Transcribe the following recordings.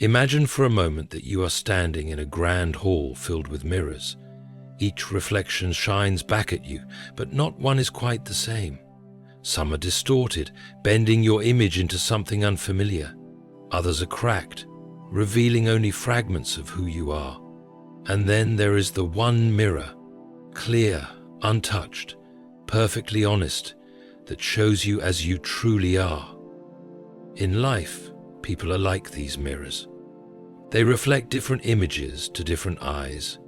Imagine for a moment that you are standing in a grand hall filled with mirrors. Each reflection shines back at you, but not one is quite the same. Some are distorted, bending your image into something unfamiliar. Others are cracked, revealing only fragments of who you are. And then there is the one mirror, clear, untouched, perfectly honest, that shows you as you truly are. In life, people are like these mirrors. They reflect different images to different eyes.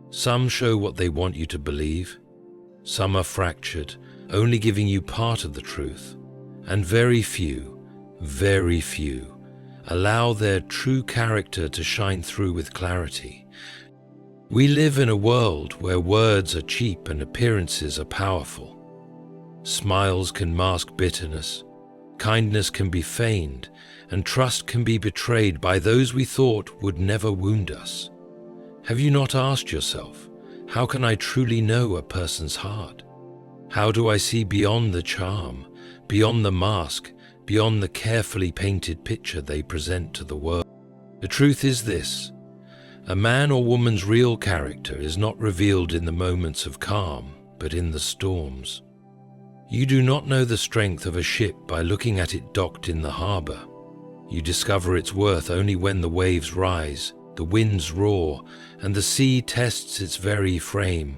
Some show what they want you to believe. Some are fractured, only giving you part of the truth. And very few allow their true character to shine through with clarity. We live in a world where words are cheap and appearances are powerful. Smiles can mask bitterness, kindness can be feigned, and trust can be betrayed by those we thought would never wound us. Have you not asked yourself, how can I truly know a person's heart? How do I see beyond the charm, beyond the mask, beyond the carefully painted picture they present to the world? The truth is this: a man or woman's real character is not revealed in the moments of calm, but in the storms. You do not know the strength of a ship by looking at it docked in the harbor. You discover its worth only when the waves rise, the winds roar, and the sea tests its very frame.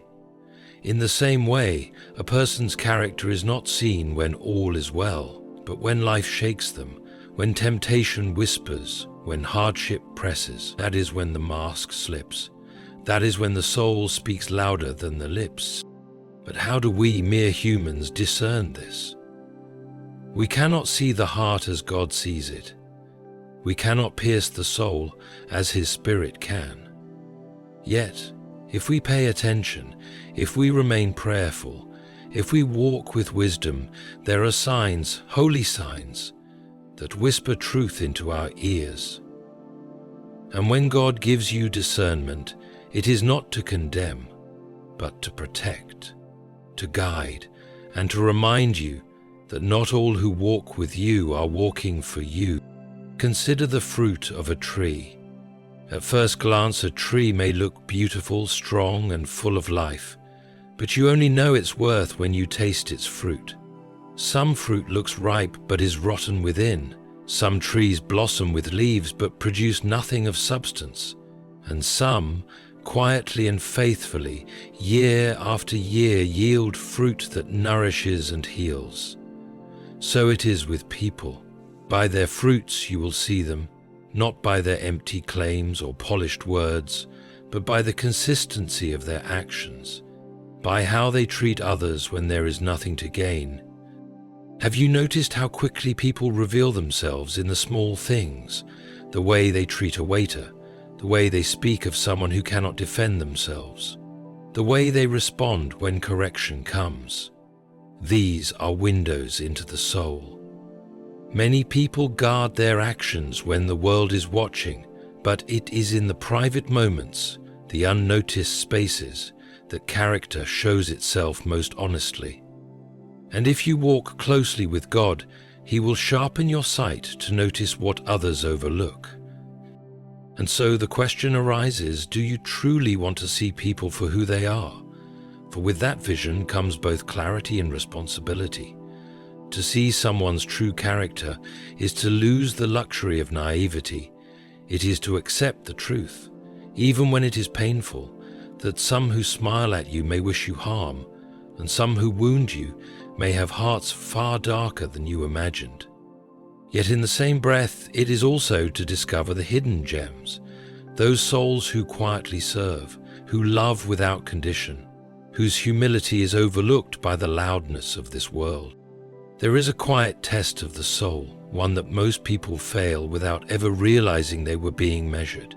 In the same way, a person's character is not seen when all is well, but when life shakes them, when temptation whispers, when hardship presses. That is when the mask slips. That is when the soul speaks louder than the lips. But how do we mere humans discern this? We cannot see the heart as God sees it. We cannot pierce the soul as His Spirit can. Yet, if we pay attention, if we remain prayerful, if we walk with wisdom, there are signs, holy signs, that whisper truth into our ears. And when God gives you discernment, it is not to condemn, but to protect, to guide, and to remind you that not all who walk with you are walking for you. Consider the fruit of a tree. At first glance, a tree may look beautiful, strong, and full of life, but you only know its worth when you taste its fruit. Some fruit looks ripe but is rotten within. Some trees blossom with leaves but produce nothing of substance. And some, quietly and faithfully, year after year, yield fruit that nourishes and heals. So it is with people. By their fruits you will see them, not by their empty claims or polished words, but by the consistency of their actions, by how they treat others when there is nothing to gain. Have you noticed how quickly people reveal themselves in the small things, the way they treat a waiter, the way they speak of someone who cannot defend themselves, the way they respond when correction comes? These are windows into the soul. Many people guard their actions when the world is watching, but it is in the private moments, the unnoticed spaces, that character shows itself most honestly. And if you walk closely with God, He will sharpen your sight to notice what others overlook. And so the question arises, do you truly want to see people for who they are? For with that vision comes both clarity and responsibility. To see someone's true character is to lose the luxury of naivety. It is to accept the truth, even when it is painful, that some who smile at you may wish you harm, and some who wound you may have hearts far darker than you imagined. Yet in the same breath, it is also to discover the hidden gems, those souls who quietly serve, who love without condition, whose humility is overlooked by the loudness of this world. There is a quiet test of the soul, one that most people fail without ever realizing they were being measured.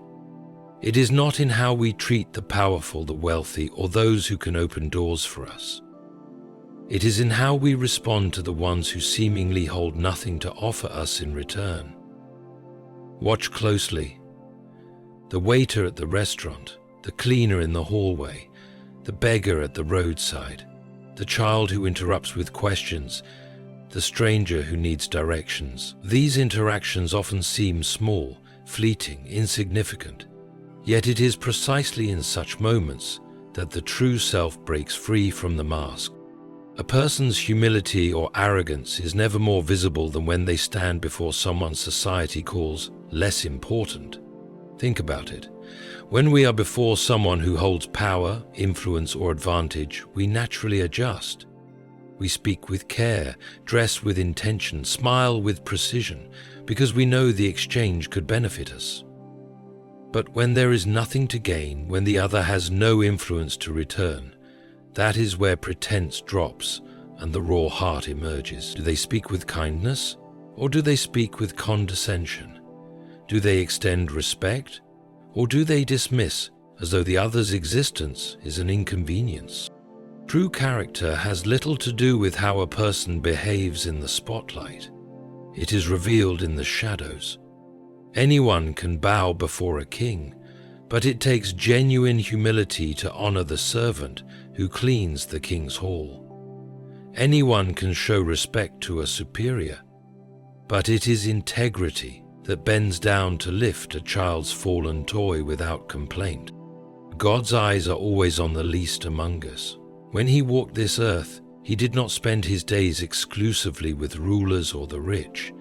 It is not in how we treat the powerful, the wealthy, or those who can open doors for us. It is in how we respond to the ones who seemingly hold nothing to offer us in return. Watch closely. The waiter at the restaurant, the cleaner in the hallway, the beggar at the roadside, the child who interrupts with questions, the stranger who needs directions. These interactions often seem small, fleeting, insignificant. Yet it is precisely in such moments that the true self breaks free from the mask. A person's humility or arrogance is never more visible than when they stand before someone society calls less important. Think about it. When we are before someone who holds power, influence, or advantage, we naturally adjust. We speak with care, dress with intention, smile with precision, because we know the exchange could benefit us. But when there is nothing to gain, when the other has no influence to return, that is where pretense drops and the raw heart emerges. Do they speak with kindness, or do they speak with condescension? Do they extend respect, or do they dismiss as though the other's existence is an inconvenience? True character has little to do with how a person behaves in the spotlight. It is revealed in the shadows. Anyone can bow before a king, but it takes genuine humility to honor the servant who cleans the king's hall. Anyone can show respect to a superior, but it is integrity that bends down to lift a child's fallen toy without complaint. God's eyes are always on the least among us. When he walked this earth, he did not spend his days exclusively with rulers or the rich.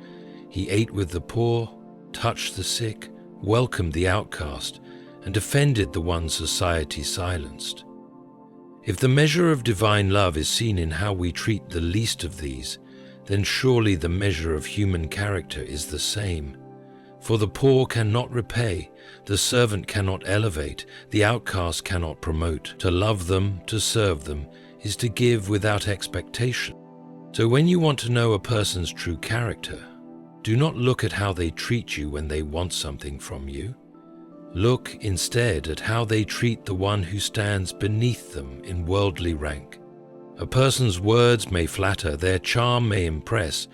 He ate with the poor, touched the sick, welcomed the outcast, and defended the one society silenced. If the measure of divine love is seen in how we treat the least of these, then surely the measure of human character is the same. For the poor cannot repay, the servant cannot elevate, the outcast cannot promote. To love them, to serve them, is to give without expectation. So when you want to know a person's true character, do not look at how they treat you when they want something from you. Look instead at how they treat the one who stands beneath them in worldly rank. A person's words may flatter, their charm may impress,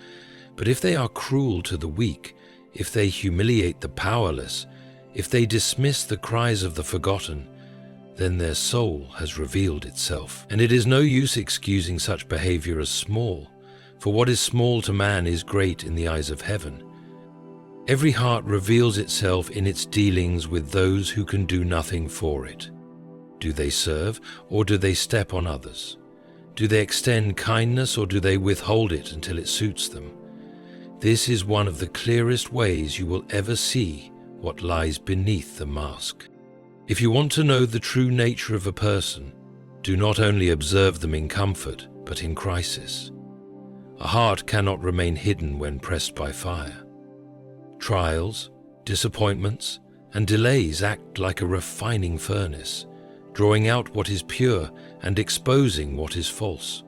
but if they are cruel to the weak, if they humiliate the powerless, if they dismiss the cries of the forgotten, then their soul has revealed itself. And it is no use excusing such behavior as small, for what is small to man is great in the eyes of heaven. Every heart reveals itself in its dealings with those who can do nothing for it. Do they serve, or do they step on others? Do they extend kindness, or do they withhold it until it suits them? This is one of the clearest ways you will ever see what lies beneath the mask. If you want to know the true nature of a person, do not only observe them in comfort, but in crisis. A heart cannot remain hidden when pressed by fire. Trials, disappointments, and delays act like a refining furnace, drawing out what is pure and exposing what is false.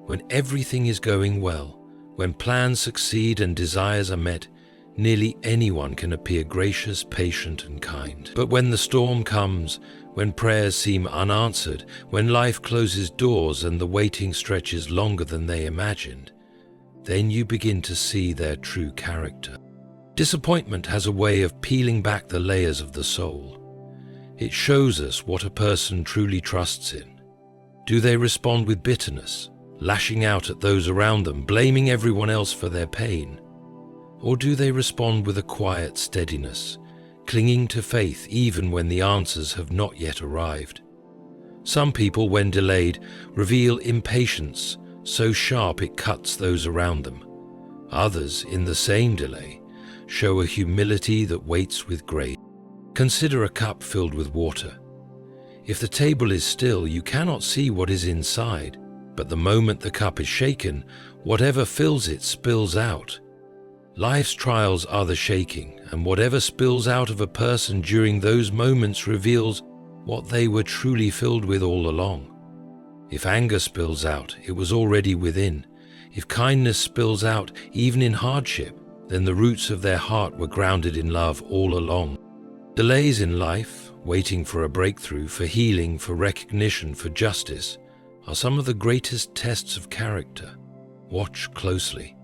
When everything is going well, when plans succeed and desires are met, nearly anyone can appear gracious, patient, and kind. But when the storm comes, when prayers seem unanswered, when life closes doors and the waiting stretches longer than they imagined, then you begin to see their true character. Disappointment has a way of peeling back the layers of the soul. It shows us what a person truly trusts in. Do they respond with bitterness, lashing out at those around them, blaming everyone else for their pain? Or do they respond with a quiet steadiness, clinging to faith even when the answers have not yet arrived? Some people, when delayed, reveal impatience so sharp it cuts those around them. Others, in the same delay, show a humility that waits with grace. Consider a cup filled with water. If the table is still, you cannot see what is inside, but the moment the cup is shaken, whatever fills it spills out. Life's trials are the shaking, and whatever spills out of a person during those moments reveals what they were truly filled with all along. If anger spills out, it was already within. If kindness spills out, even in hardship, then the roots of their heart were grounded in love all along. Delays in life, waiting for a breakthrough, for healing, for recognition, for justice, are some of the greatest tests of character. Watch closely.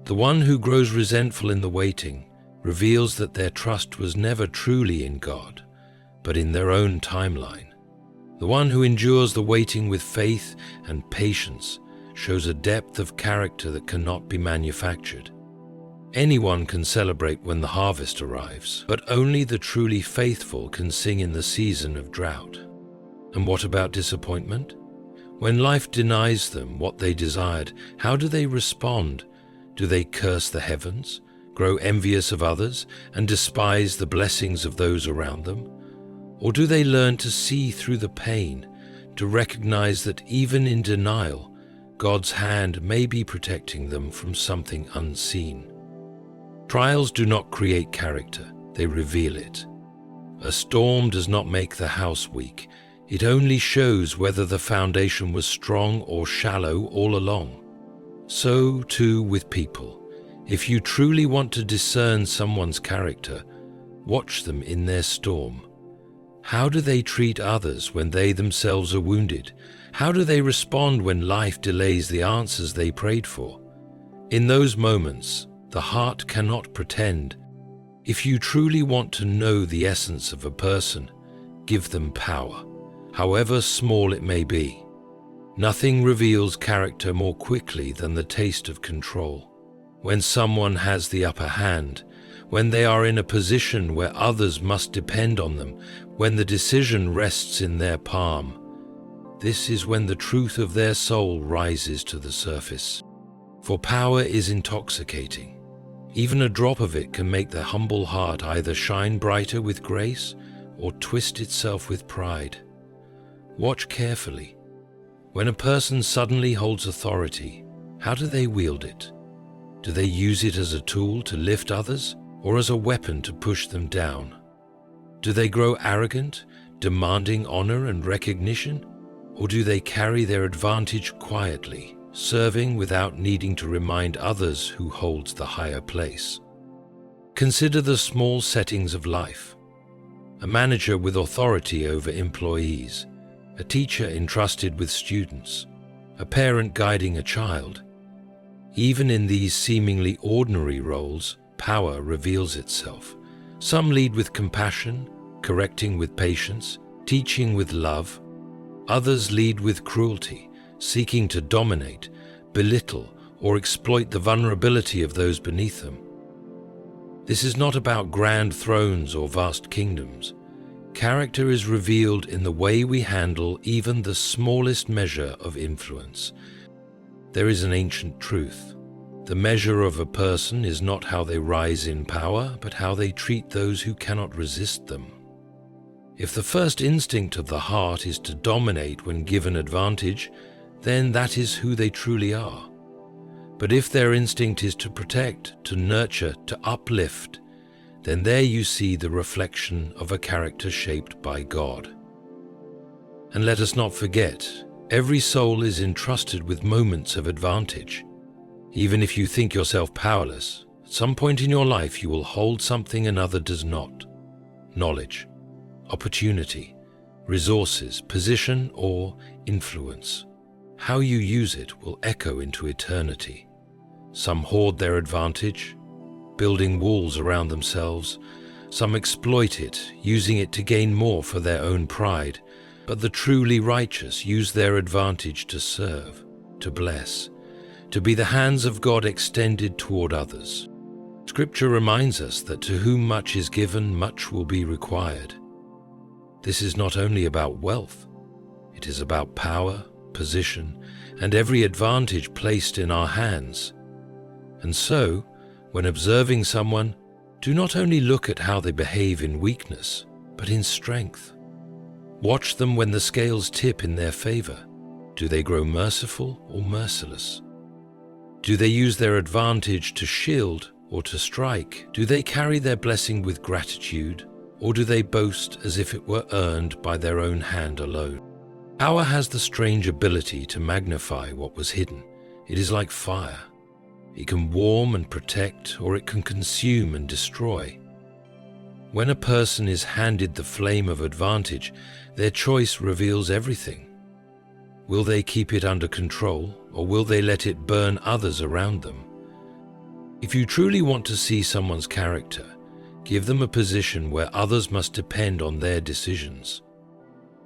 The one who grows resentful in the waiting reveals that their trust was never truly in God, but in their own timeline. The one who endures the waiting with faith and patience shows a depth of character that cannot be manufactured. Anyone can celebrate when the harvest arrives, but only the truly faithful can sing in the season of drought. And what about disappointment? When life denies them what they desired, how do they respond? Do they curse the heavens, grow envious of others, and despise the blessings of those around them? Or do they learn to see through the pain, to recognize that even in denial, God's hand may be protecting them from something unseen? Trials do not create character, they reveal it. A storm does not make the house weak. It only shows whether the foundation was strong or shallow all along. So too with people. If you truly want to discern someone's character, watch them in their storm. How do they treat others when they themselves are wounded? How do they respond when life delays the answers they prayed for? In those moments, the heart cannot pretend. If you truly want to know the essence of a person, give them power, however small it may be. Nothing reveals character more quickly than the taste of control. When someone has the upper hand, when they are in a position where others must depend on them, when the decision rests in their palm, this is when the truth of their soul rises to the surface. For power is intoxicating. Even a drop of it can make the humble heart either shine brighter with grace or twist itself with pride. Watch carefully. When a person suddenly holds authority, how do they wield it? Do they use it as a tool to lift others or as a weapon to push them down? Do they grow arrogant, demanding honor and recognition? Or do they carry their advantage quietly, serving without needing to remind others who holds the higher place? Consider the small settings of life. A manager with authority over employees, a teacher entrusted with students, a parent guiding a child. Even in these seemingly ordinary roles, power reveals itself. Some lead with compassion, correcting with patience, teaching with love. Others lead with cruelty, seeking to dominate, belittle, or exploit the vulnerability of those beneath them. This is not about grand thrones or vast kingdoms. Character is revealed in the way we handle even the smallest measure of influence. There is an ancient truth. The measure of a person is not how they rise in power, but how they treat those who cannot resist them. If the first instinct of the heart is to dominate when given advantage, then that is who they truly are. But if their instinct is to protect, to nurture, to uplift, then there you see the reflection of a character shaped by God. And let us not forget, every soul is entrusted with moments of advantage. Even if you think yourself powerless, at some point in your life you will hold something another does not. Knowledge, opportunity, resources, position, or influence. How you use it will echo into eternity. Some hoard their advantage, building walls around themselves. Some exploit it, using it to gain more for their own pride. But the truly righteous use their advantage to serve, to bless, to be the hands of God extended toward others. Scripture reminds us that to whom much is given, much will be required. This is not only about wealth, it is about power, position, and every advantage placed in our hands. And so, when observing someone, do not only look at how they behave in weakness, but in strength. Watch them when the scales tip in their favor. Do they grow merciful or merciless? Do they use their advantage to shield or to strike? Do they carry their blessing with gratitude, or do they boast as if it were earned by their own hand alone? Power has the strange ability to magnify what was hidden. It is like fire. It can warm and protect, or it can consume and destroy. When a person is handed the flame of advantage, their choice reveals everything. Will they keep it under control, or will they let it burn others around them? If you truly want to see someone's character, give them a position where others must depend on their decisions.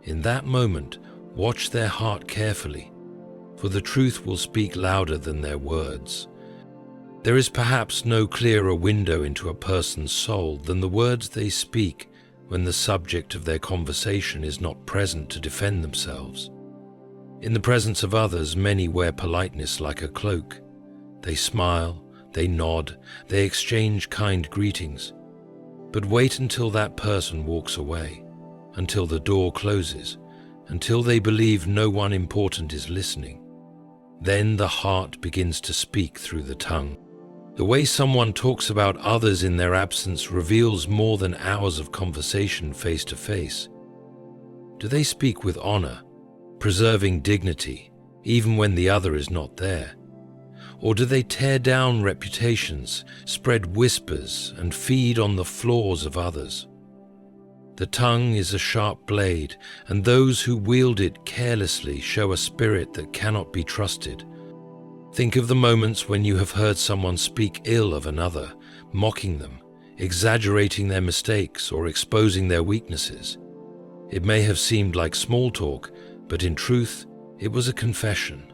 In that moment, watch their heart carefully, for the truth will speak louder than their words. There is perhaps no clearer window into a person's soul than the words they speak when the subject of their conversation is not present to defend themselves. In the presence of others, many wear politeness like a cloak. They smile, they nod, they exchange kind greetings. But wait until that person walks away, until the door closes, until they believe no one important is listening. Then the heart begins to speak through the tongue. The way someone talks about others in their absence reveals more than hours of conversation face to face. Do they speak with honor, preserving dignity, even when the other is not there? Or do they tear down reputations, spread whispers, and feed on the flaws of others? The tongue is a sharp blade, and those who wield it carelessly show a spirit that cannot be trusted. Think of the moments when you have heard someone speak ill of another, mocking them, exaggerating their mistakes, or exposing their weaknesses. It may have seemed like small talk, but in truth, it was a confession.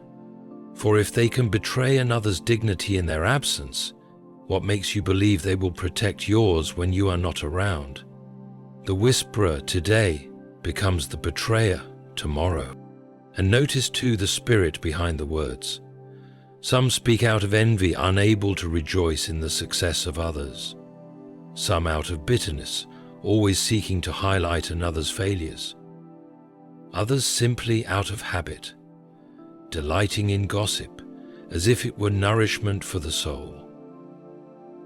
For if they can betray another's dignity in their absence, what makes you believe they will protect yours when you are not around? The whisperer today becomes the betrayer tomorrow. And notice too the spirit behind the words. Some speak out of envy, unable to rejoice in the success of others. Some out of bitterness, always seeking to highlight another's failures. Others simply out of habit, delighting in gossip as if it were nourishment for the soul.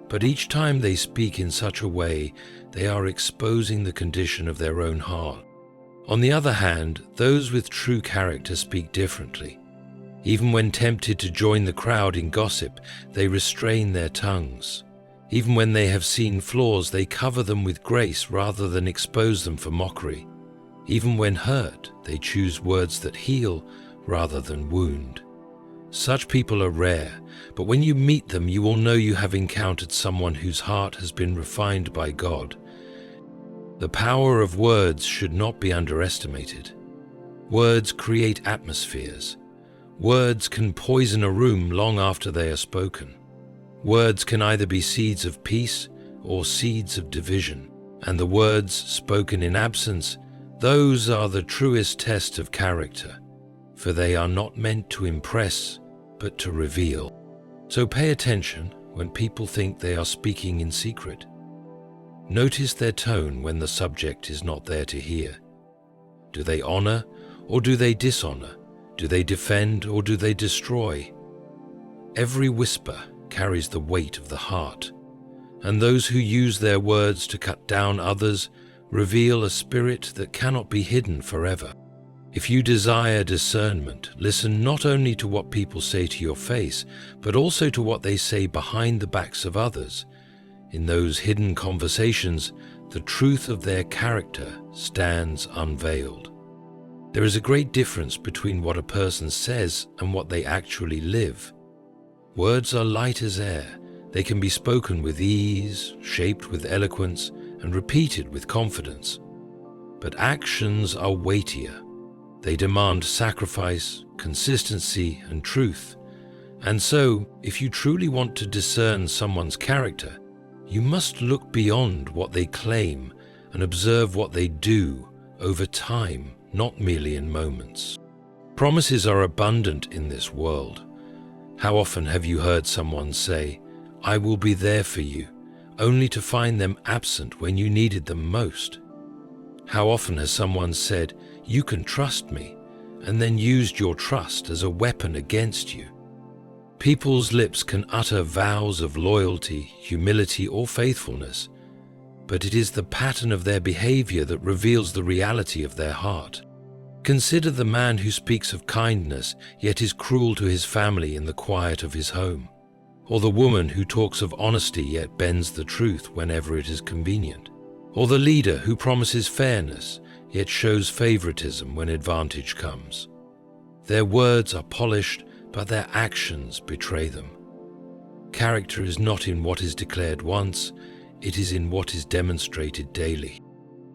But each time they speak in such a way, they are exposing the condition of their own heart. On the other hand, those with true character speak differently. Even when tempted to join the crowd in gossip, they restrain their tongues. Even when they have seen flaws, they cover them with grace rather than expose them for mockery. Even when hurt, they choose words that heal rather than wound. Such people are rare, but when you meet them, you will know you have encountered someone whose heart has been refined by God. The power of words should not be underestimated. Words create atmospheres. Words can poison a room long after they are spoken. Words can either be seeds of peace or seeds of division, and the words spoken in absence, those are the truest test of character, for they are not meant to impress, but to reveal. So pay attention when people think they are speaking in secret. Notice their tone when the subject is not there to hear. Do they honor or do they dishonor? Do they defend or do they destroy? Every whisper carries the weight of the heart, and those who use their words to cut down others reveal a spirit that cannot be hidden forever. If you desire discernment, listen not only to what people say to your face, but also to what they say behind the backs of others. In those hidden conversations, the truth of their character stands unveiled. There is a great difference between what a person says and what they actually live. Words are light as air. They can be spoken with ease, shaped with eloquence, and repeated with confidence. But actions are weightier. They demand sacrifice, consistency, and truth. And so, if you truly want to discern someone's character, you must look beyond what they claim and observe what they do over time, not merely in moments. Promises are abundant in this world. How often have you heard someone say, "I will be there for you," only to find them absent when you needed them most? How often has someone said, "You can trust me," and then used your trust as a weapon against you? People's lips can utter vows of loyalty, humility, or faithfulness, but it is the pattern of their behavior that reveals the reality of their heart. Consider the man who speaks of kindness, yet is cruel to his family in the quiet of his home, or the woman who talks of honesty yet bends the truth whenever it is convenient, or the leader who promises fairness yet shows favoritism when advantage comes. Their words are polished, but their actions betray them. Character is not in what is declared once, it is in what is demonstrated daily.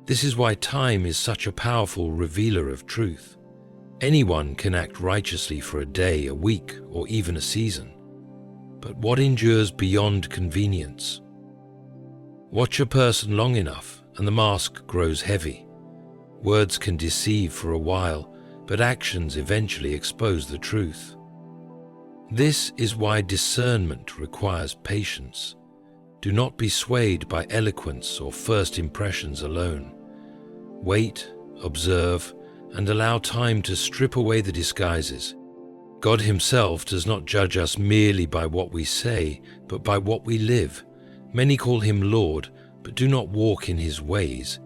This is why time is such a powerful revealer of truth. Anyone can act righteously for a day, a week, or even a season. but what endures beyond convenience. Watch a person long enough and the mask grows heavy. Words can deceive for a while, but actions eventually expose the truth. This is why discernment requires patience. Do not be swayed by eloquence or first impressions alone. Wait, observe, and allow time to strip away the disguises. God Himself does not judge us merely by what we say, but by what we live. Many call Him Lord, but do not walk in His ways.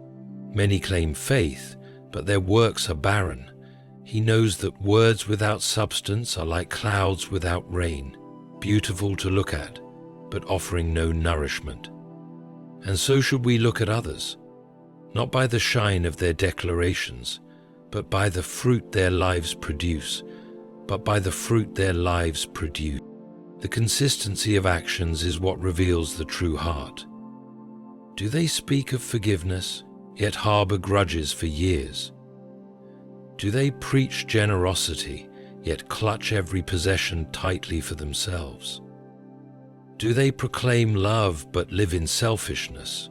Many claim faith, but their works are barren. He knows that words without substance are like clouds without rain, beautiful to look at, but offering no nourishment. And so should we look at others, not by the shine of their declarations, but by the fruit their lives produce, The consistency of actions is what reveals the true heart. Do they speak of forgiveness, yet harbor grudges for years? Do they preach generosity, yet clutch every possession tightly for themselves? Do they proclaim love but live in selfishness?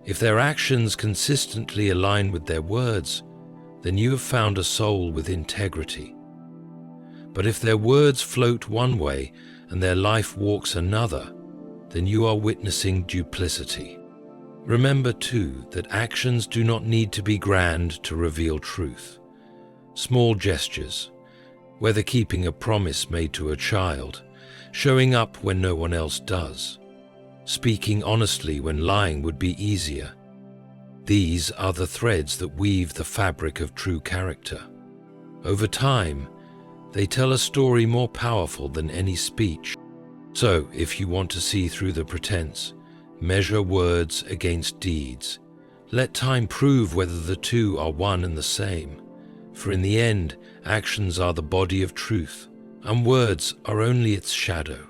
If their actions consistently align with their words, then you have found a soul with integrity. But if their words float one way and their life walks another, then you are witnessing duplicity. Remember too that actions do not need to be grand to reveal truth. Small gestures, whether keeping a promise made to a child, showing up when no one else does, speaking honestly when lying would be easier. These are the threads that weave the fabric of true character. Over time, they tell a story more powerful than any speech. So, if you want to see through the pretense, measure words against deeds. Let time prove whether the two are one and the same. For in the end, actions are the body of truth, and words are only its shadow.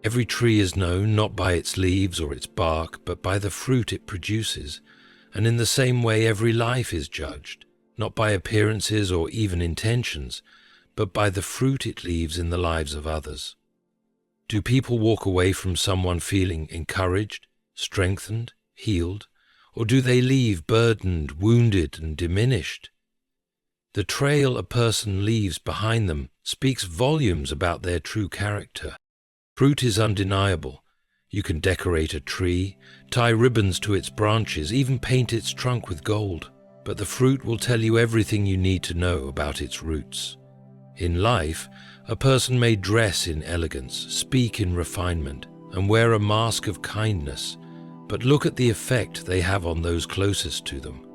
Every tree is known not by its leaves or its bark, but by the fruit it produces. And in the same way, every life is judged, not by appearances or even intentions, but by the fruit it leaves in the lives of others. Do people walk away from someone feeling encouraged, strengthened, healed, or do they leave burdened, wounded, and diminished? The trail a person leaves behind them speaks volumes about their true character. Fruit is undeniable. You can decorate a tree, tie ribbons to its branches, even paint its trunk with gold, but the fruit will tell you everything you need to know about its roots. In life, a person may dress in elegance, speak in refinement, and wear a mask of kindness, but look at the effect they have on those closest to them.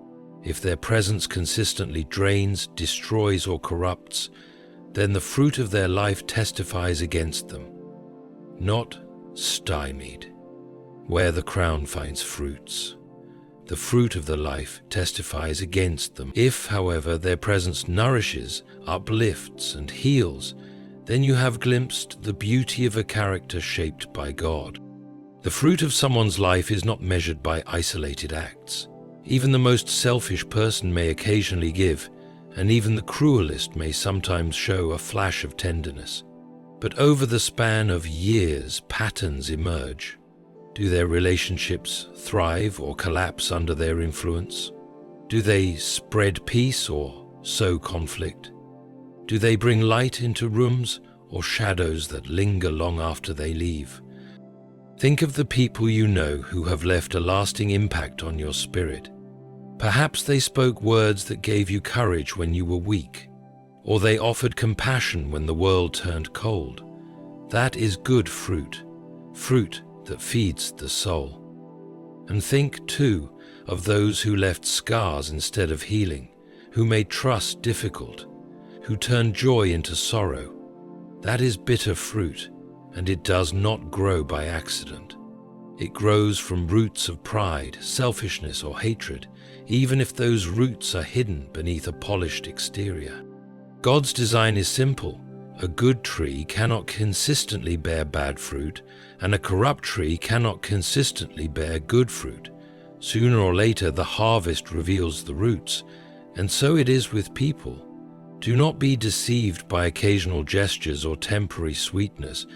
If their presence consistently drains, destroys, or corrupts, then the fruit of their life testifies against them. Not stymied, where the crown finds fruits. The fruit of the life testifies against them. If, however, their presence nourishes, uplifts, and heals, then you have glimpsed the beauty of a character shaped by God. The fruit of someone's life is not measured by isolated acts. Even the most selfish person may occasionally give, and even the cruelest may sometimes show a flash of tenderness. But over the span of years, patterns emerge. Do their relationships thrive or collapse under their influence? Do they spread peace or sow conflict? Do they bring light into rooms or shadows that linger long after they leave? Think of the people you know who have left a lasting impact on your spirit. Perhaps they spoke words that gave you courage when you were weak, or they offered compassion when the world turned cold. That is good fruit, fruit that feeds the soul. And think, too, of those who left scars instead of healing, who made trust difficult, who turned joy into sorrow. That is bitter fruit, and it does not grow by accident. It grows from roots of pride, selfishness, or hatred, even if those roots are hidden beneath a polished exterior. God's design is simple. A good tree cannot consistently bear bad fruit, and a corrupt tree cannot consistently bear good fruit. Sooner or later, the harvest reveals the roots, and so it is with people. Do not be deceived by occasional gestures or temporary sweetness.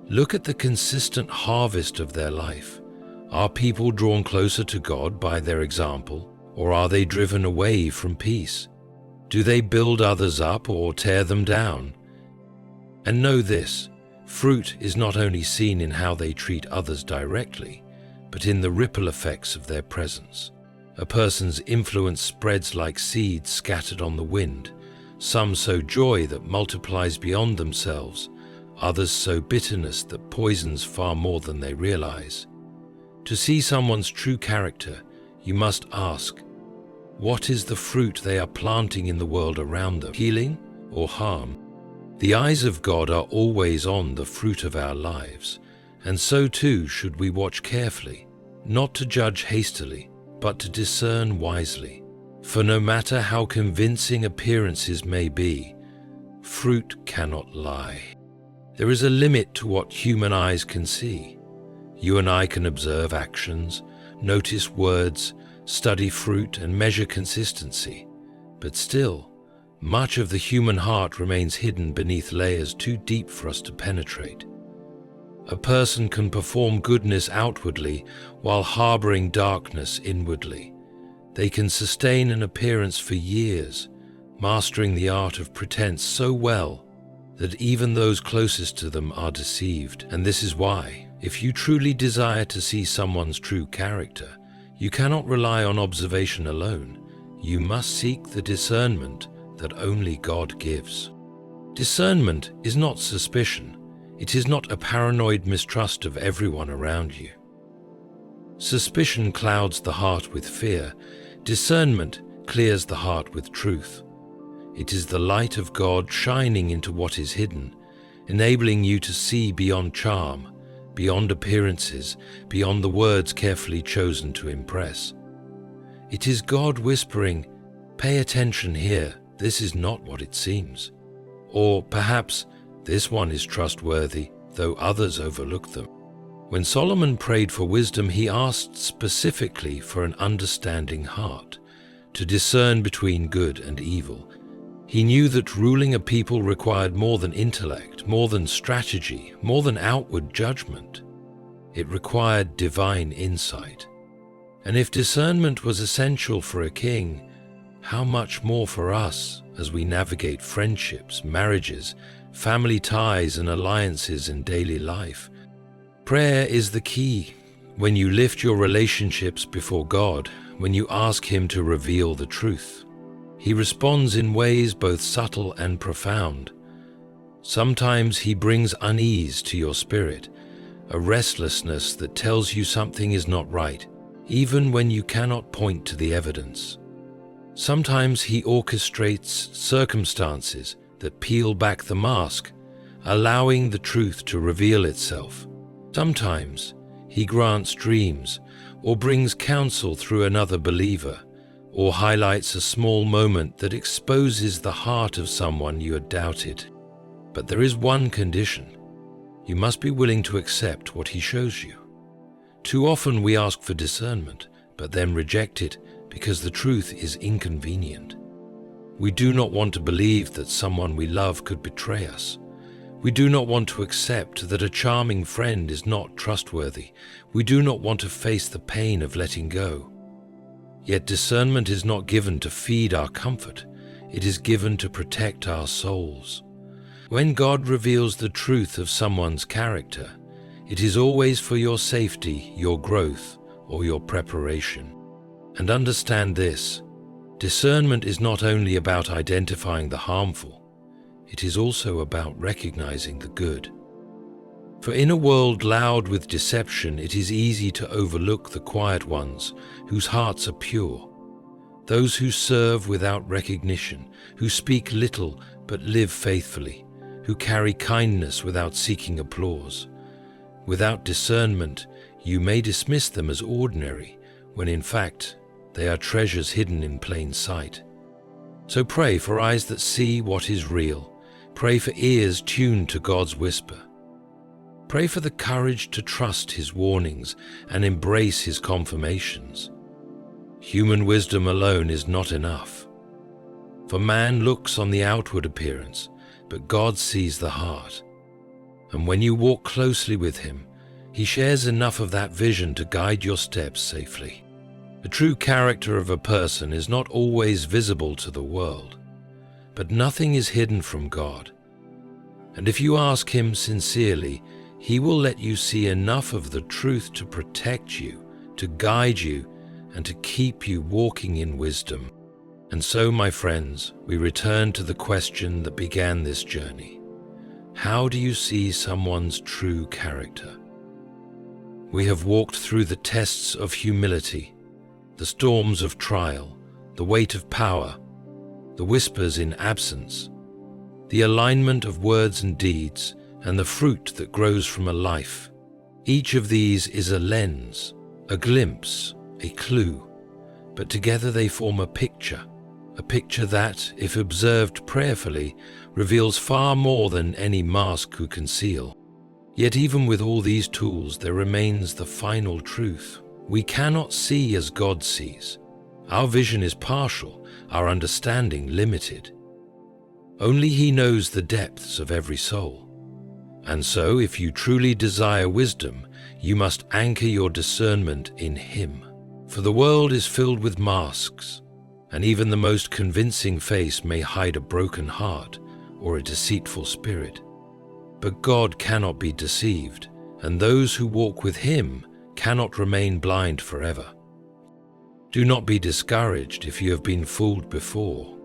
Look at the consistent harvest of their life. Are people drawn closer to God by their example, or are they driven away from peace? Do they build others up or tear them down? And know this, fruit is not only seen in how they treat others directly, but in the ripple effects of their presence. A person's influence spreads like seeds scattered on the wind. Some sow joy that multiplies beyond themselves, others sow bitterness that poisons far more than they realize. To see someone's true character, you must ask, what is the fruit they are planting in the world around them, healing or harm? The eyes of God are always on the fruit of our lives, and so too should we watch carefully, not to judge hastily, but to discern wisely. For no matter how convincing appearances may be, fruit cannot lie. There is a limit to what human eyes can see. You and I can observe actions, notice words, study fruit, and measure consistency, but still, much of the human heart remains hidden beneath layers too deep for us to penetrate. A person can perform goodness outwardly while harboring darkness inwardly. They can sustain an appearance for years, mastering the art of pretense so well that even those closest to them are deceived. And this is why, if you truly desire to see someone's true character, you cannot rely on observation alone. You must seek the discernment that only God gives. Discernment is not suspicion. It is not a paranoid mistrust of everyone around you. Suspicion clouds the heart with fear. Discernment clears the heart with truth. It is the light of God shining into what is hidden, enabling you to see beyond charm, beyond appearances, beyond the words carefully chosen to impress. It is God whispering, "Pay attention here. This is not what it seems." Or perhaps, "This one is trustworthy, though others overlook them." When Solomon prayed for wisdom, he asked specifically for an understanding heart, to discern between good and evil. He knew that ruling a people required more than intellect, more than strategy, more than outward judgment. It required divine insight. And if discernment was essential for a king, how much more for us as we navigate friendships, marriages, family ties, and alliances in daily life. Prayer is the key. When you lift your relationships before God, when you ask Him to reveal the truth, He responds in ways both subtle and profound. Sometimes He brings unease to your spirit, a restlessness that tells you something is not right, even when you cannot point to the evidence. Sometimes He orchestrates circumstances that peel back the mask, allowing the truth to reveal itself. Sometimes He grants dreams, or brings counsel through another believer, or highlights a small moment that exposes the heart of someone you had doubted. But there is one condition. You must be willing to accept what He shows you. Too often we ask for discernment, but then reject it because the truth is inconvenient. We do not want to believe that someone we love could betray us. We do not want to accept that a charming friend is not trustworthy. We do not want to face the pain of letting go. Yet discernment is not given to feed our comfort. It is given to protect our souls. When God reveals the truth of someone's character, it is always for your safety, your growth, or your preparation. And understand this, discernment is not only about identifying the harmful, it is also about recognizing the good. For in a world loud with deception, it is easy to overlook the quiet ones whose hearts are pure, those who serve without recognition, who speak little but live faithfully, who carry kindness without seeking applause. Without discernment, you may dismiss them as ordinary, when in fact, they are treasures hidden in plain sight. So pray for eyes that see what is real. Pray for ears tuned to God's whisper. Pray for the courage to trust His warnings and embrace His confirmations. Human wisdom alone is not enough. For man looks on the outward appearance, but God sees the heart. And when you walk closely with him, he shares enough of that vision to guide your steps safely. The true character of a person is not always visible to the world, but nothing is hidden from God. And if you ask him sincerely, he will let you see enough of the truth to protect you, to guide you, and to keep you walking in wisdom. And so, my friends, we return to the question that began this journey. How do you see someone's true character? We have walked through the tests of humility, the storms of trial, the weight of power, the whispers in absence, the alignment of words and deeds, and the fruit that grows from a life. Each of these is a lens, a glimpse, a clue, but together they form a picture that, if observed prayerfully, reveals far more than any mask could conceal. Yet even with all these tools, there remains the final truth. We cannot see as God sees. Our vision is partial, our understanding limited. Only He knows the depths of every soul. And so, if you truly desire wisdom, you must anchor your discernment in Him. For the world is filled with masks, and even the most convincing face may hide a broken heart or a deceitful spirit. But God cannot be deceived, and those who walk with Him cannot remain blind forever. Do not be discouraged if you have been fooled before.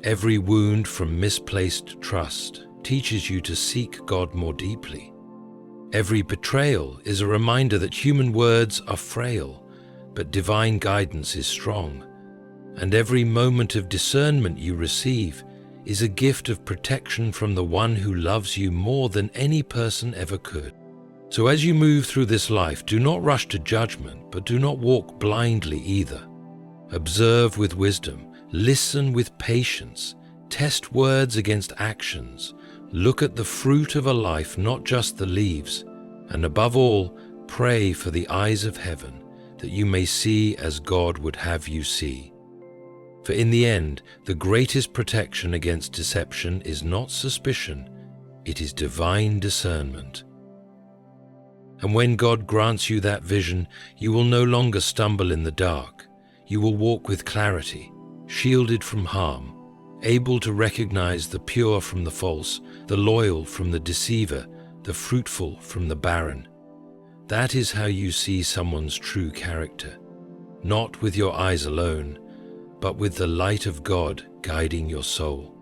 Every wound from misplaced trust teaches you to seek God more deeply. Every betrayal is a reminder that human words are frail, but divine guidance is strong. And every moment of discernment you receive is a gift of protection from the one who loves you more than any person ever could. So as you move through this life, do not rush to judgment, but do not walk blindly either. Observe with wisdom, listen with patience, test words against actions, look at the fruit of a life, not just the leaves, and above all, pray for the eyes of heaven, that you may see as God would have you see. For in the end, the greatest protection against deception is not suspicion, it is divine discernment. And when God grants you that vision, you will no longer stumble in the dark. You will walk with clarity, shielded from harm, able to recognize the pure from the false, the loyal from the deceiver, the fruitful from the barren. That is how you see someone's true character, not with your eyes alone, but with the light of God guiding your soul.